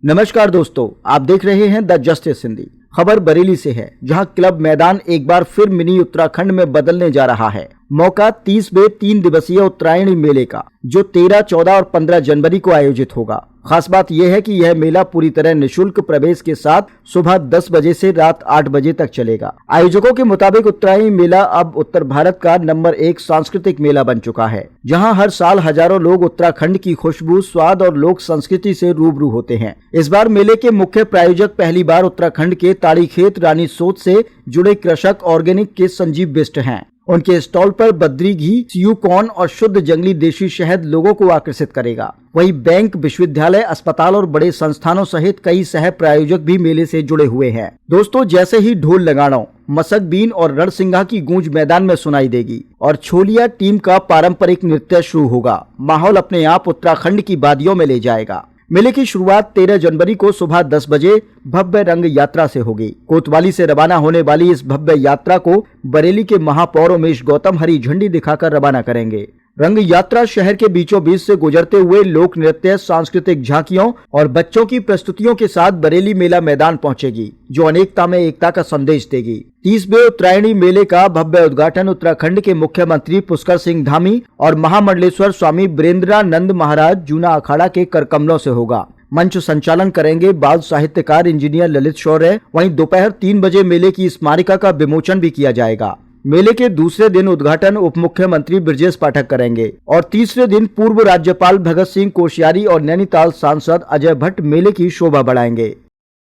नमस्कार दोस्तों, आप देख रहे हैं द जस्टिस हिंदी। खबर बरेली से है, जहां क्लब मैदान एक बार फिर मिनी उत्तराखंड में बदलने जा रहा है। मौका 30वें 3 दिवसीय उत्तरायणी मेले का, जो 13, 14 और 15 जनवरी को आयोजित होगा। खास बात यह है कि यह मेला पूरी तरह निशुल्क प्रवेश के साथ सुबह 10 बजे से रात 8 बजे तक चलेगा। आयोजकों के मुताबिक उत्तरायणी मेला अब उत्तर भारत का नंबर 1 सांस्कृतिक मेला बन चुका है, जहां हर साल हजारों लोग उत्तराखंड की खुशबू, स्वाद और लोक संस्कृति से रूबरू होते हैं। इस बार मेले के मुख्य प्रायोजक पहली बार उत्तराखंड के ताड़ीखेत रानी सोच से जुड़े कृषक ऑर्गेनिक के संजीव बिष्ट हैं। उनके स्टॉल पर बद्री घी, सीयू कॉर्न और शुद्ध जंगली देशी शहद लोगों को आकर्षित करेगा। वहीं बैंक, विश्वविद्यालय, अस्पताल और बड़े संस्थानों सहित कई सह प्रायोजक भी मेले से जुड़े हुए हैं। दोस्तों, जैसे ही ढोल लगाड़ों, मसक बीन और रणसिंघा की गूंज मैदान में सुनाई देगी और छोलिया टीम का पारंपरिक नृत्य शुरू होगा, माहौल अपने आप उत्तराखंड की वादियों में ले जाएगा। मेले की शुरुआत 13 जनवरी को सुबह 10 बजे भव्य रंग यात्रा से होगी। कोतवाली से रवाना होने वाली इस भव्य यात्रा को बरेली के महापौर उमेश गौतम हरी झंडी दिखाकर रवाना करेंगे। रंग यात्रा शहर के बीचों बीच से गुजरते हुए लोक नृत्य, सांस्कृतिक झांकियों और बच्चों की प्रस्तुतियों के साथ बरेली मेला मैदान पहुंचेगी, जो अनेकता में एकता का संदेश देगी। 30वें उत्तरायणी मेले का भव्य उद्घाटन उत्तराखंड के मुख्यमंत्री पुष्कर सिंह धामी और महामंडलेश्वर स्वामी बीरेंद्रानंद महाराज जूना अखाड़ा के करकमलों से होगा। मंच संचालन करेंगे बाल साहित्यकार इंजीनियर ललित शौर्य। वहीं दोपहर 3 बजे मेले की स्मारिका का विमोचन भी किया जाएगा। मेले के दूसरे दिन उद्घाटन उप मुख्यमंत्री ब्रजेश पाठक करेंगे और तीसरे दिन पूर्व राज्यपाल भगत सिंह कोश्यारी और नैनीताल सांसद अजय भट्ट मेले की शोभा बढ़ाएंगे।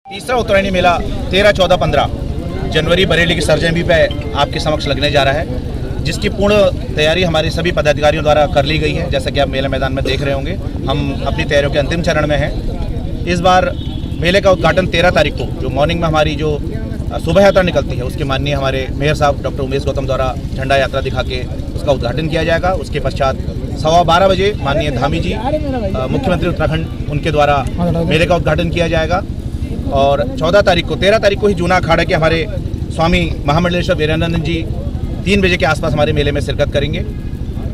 तीसरा उत्तरायणी मेला 13, 14, 15 जनवरी बरेली की सरजमी पे आपके समक्ष लगने जा रहा है, जिसकी पूर्ण तैयारी हमारे सभी पदाधिकारियों द्वारा कर ली गई है। जैसा कि आप मेला मैदान में देख रहे होंगे, हम अपनी तैयारियों के अंतिम चरण में हैं। इस बार मेले का उद्घाटन 13 तारीख को, जो मॉर्निंग में हमारी जो शोभा यात्रा निकलती है, उसके माननीय हमारे मेयर साहब डॉक्टर उमेश गौतम द्वारा झंडा यात्रा दिखा के उसका उद्घाटन किया जाएगा। उसके पश्चात 12:15 बजे माननीय धामी जी, मुख्यमंत्री उत्तराखंड, उनके द्वारा मेले का उद्घाटन किया जाएगा। और 13 तारीख को ही जूना अखाड़ा के हमारे स्वामी महामंडलेश्वर वीरेंद्रानंद जी 3 बजे के आसपास हमारे मेले में शिरकत करेंगे।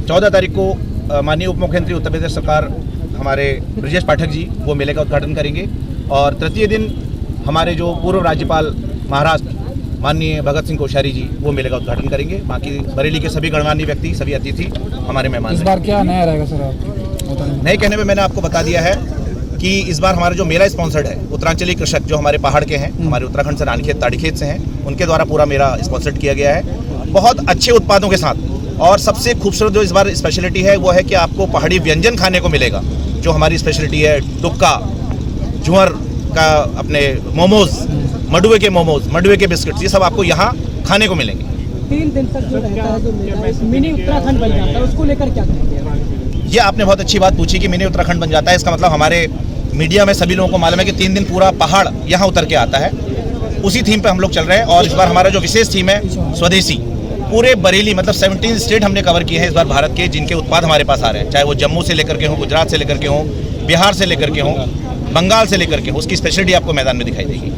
14 तारीख को माननीय उप मुख्यमंत्री उत्तर प्रदेश सरकार हमारे ब्रजेश पाठक जी वो मेले का उद्घाटन करेंगे। और तृतीय दिन हमारे जो पूर्व राज्यपाल महाराष्ट्र माननीय भगत सिंह कोश्यारी जी वो मेले का उद्घाटन करेंगे। बाकी बरेली के सभी गणमान्य व्यक्ति, सभी अतिथि हमारे मेहमान। इस बार क्या नया रहेगा सर? आप नए कहने में मैंने आपको बता दिया है कि इस बार हमारा जो मेला स्पॉन्सर्ड है, उत्तरांचली कृषक जो हमारे पहाड़ के हैं, हमारे उत्तराखंड से रानीखेत ताड़ीखेत से हैं, उनके द्वारा पूरा मेला स्पॉन्सर्ड किया गया है, बहुत अच्छे उत्पादों के साथ। और सबसे खूबसूरत जो इस बार स्पेशलिटी है वो है कि आपको पहाड़ी व्यंजन खाने को मिलेगा। जो हमारी स्पेशलिटी है टुक्का, जुअर का, अपने मोमोज, मडुए के मोमोज, मडुए के बिस्किट्स, ये सब आपको यहाँ खाने को मिलेंगे। 3 दिन तक जो रहता है, जो मेला इस मिनी उत्तराखंड बन जाता है, उसको लेकर क्या कहेंगे? ये आपने बहुत अच्छी बात पूछी कि मिनी उत्तराखंड बन जाता है। इसका मतलब हमारे मीडिया में सभी लोगों को मालूम है कि 3 दिन पूरा पहाड़ यहाँ उतर के आता है। उसी थीम पे हम लोग चल रहे हैं। और इस बार हमारा जो विशेष थीम है स्वदेशी, पूरे बरेली मतलब 17 स्टेट हमने कवर किए हैं इस बार भारत के, जिनके उत्पाद हमारे पास आ रहे हैं, चाहे वो जम्मू से लेकर के हों, गुजरात से लेकर के हों, बिहार से लेकर के हों, बंगाल से लेकर के, उसकी स्पेशलिटी आपको मैदान में दिखाई देगी।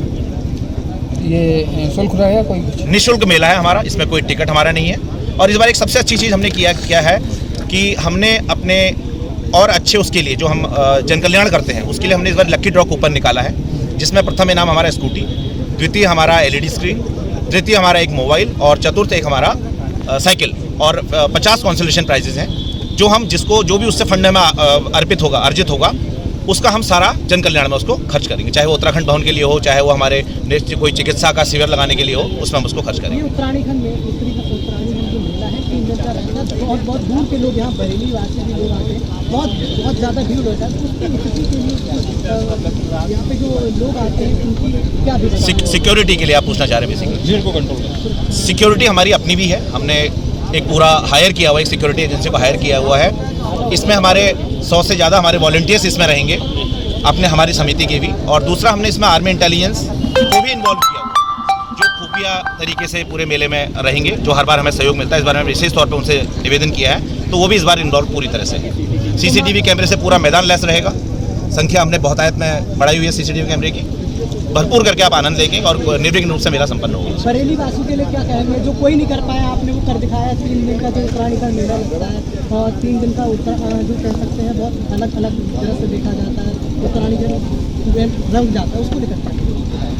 ये शुल्क रहेगा कोई? निःशुल्क मेला है हमारा, इसमें कोई टिकट हमारा नहीं है। और इस बार एक सबसे अच्छी चीज़ हमने किया है कि हमने अपने और अच्छे उसके लिए जो हम जन कल्याण करते हैं, उसके लिए हमने इस बार लक्की ड्रॉ कूपन निकाला है, जिसमें प्रथम इनाम हमारा स्कूटी, द्वितीय हमारा LED स्क्रीन, तृतीय हमारा एक मोबाइल और चतुर्थ एक हमारा साइकिल। और 50 कॉन्सोलेशन प्राइजेज हैं, जो हम जो भी उससे फंड में अर्जित होगा, उसका हम सारा जन कल्याण में उसको खर्च करेंगे। चाहे वो उत्तराखंड भवन के लिए हो, चाहे वो हमारे कोई चिकित्सा का शिविर लगाने के लिए हो, उसमें हम उसको खर्च करेंगे। उत्तराखंड में जो मेला है 3 दिन का रहता है, बहुत दूर के लोग यहाँ बरेली वासी भी लोग आते हैं, बहुत ज़्यादा भीड़ होता है। उसकी स्थिति के लिए यहाँ पे जो लोग आते हैं उनकी क्या सिक्योरिटी के लिए आप पूछना चाह रहे हैं? बेसिकली भीड़ को कंट्रोल, सिक्योरिटी हमारी अपनी भी है। हमने एक पूरा हायर किया हुआ, एक सिक्योरिटी एजेंसी को हायर किया हुआ है। इसमें हमारे 100 से ज़्यादा हमारे वॉलंटियर्स इसमें रहेंगे, अपने हमारी समिति के भी। और दूसरा, हमने इसमें आर्मी इंटेलिजेंस को भी इन्वॉल्व किया हुआ, जो खुफिया तरीके से पूरे मेले में रहेंगे, जो हर बार हमें सहयोग मिलता है। इस बार हमने विशेष तौर पर उनसे निवेदन किया है, तो वो भी इस बार इन्वॉल्व पूरी तरह से। CCTV कैमरे से पूरा मैदान लैस रहेगा। संख्या हमने बहुतायत में बढ़ाई हुई है CCTV कैमरे की। भरपूर करके आप आनंद लेंगे और निर्विघ्न रूप से मेला संपन्न होगा। बरेली वासियों के लिए क्या कहेंगे, जो कोई नहीं कर पाया, आपने वो कर दिखाया। 3 दिन का जो उत्तरायणी का मेला लगता है और 3 दिन का जो कह सकते हैं बहुत अलग अलग तरह से देखा जाता है। उत्तरायणी रंग जाता है, उसको लेकर क्या?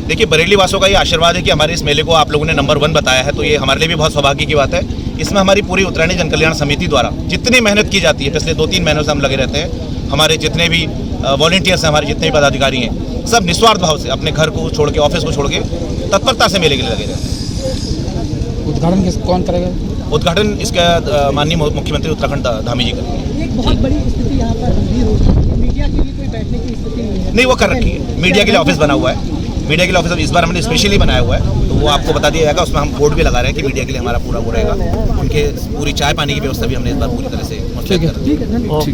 देखिए, बरेली वासियों का ये आशीर्वाद है कि हमारे इस मेले को आप लोगों ने नंबर 1 बताया है, तो ये हमारे लिए भी बहुत सौभाग्य की बात है। इसमें हमारी पूरी उत्तरायणी जन कल्याण समिति द्वारा जितनी मेहनत की जाती है, पिछले 2-3 महीनों से हम लगे रहते हैं। हमारे जितने भी वॉलंटियर्स हैं, हमारे जितने भी पदाधिकारी हैं, सब निस्वार्थ भाव से अपने घर को छोड़ के, ऑफिस को छोड़ के तत्परता से मेले के लिए लगे रहते हैं। उद्घाटन कौन करेगा? उद्घाटन इसका माननीय मुख्यमंत्री उत्तराखंड धामी जी करेंगे। एक बहुत बड़ी स्थिति यहाँ पर गंभीर हो रही है, मीडिया के लिए कोई बैठने की स्थिति नहीं है। नहीं, वो कर रखी है, मीडिया के लिए ऑफिस बना हुआ है। मीडिया के लिए ऑफिस इस बार हमने स्पेशली बनाया हुआ है, तो वो आपको बता दिया जाएगा। उसमें हम बोर्ड भी लगा रहे हैं कि मीडिया के लिए हमारा पूरा वो रहेगा। उनके पूरी चाय पानी की व्यवस्था भी हमने इस बार पूरी तरह से ठीक है, ठीक है, धन्यवाद।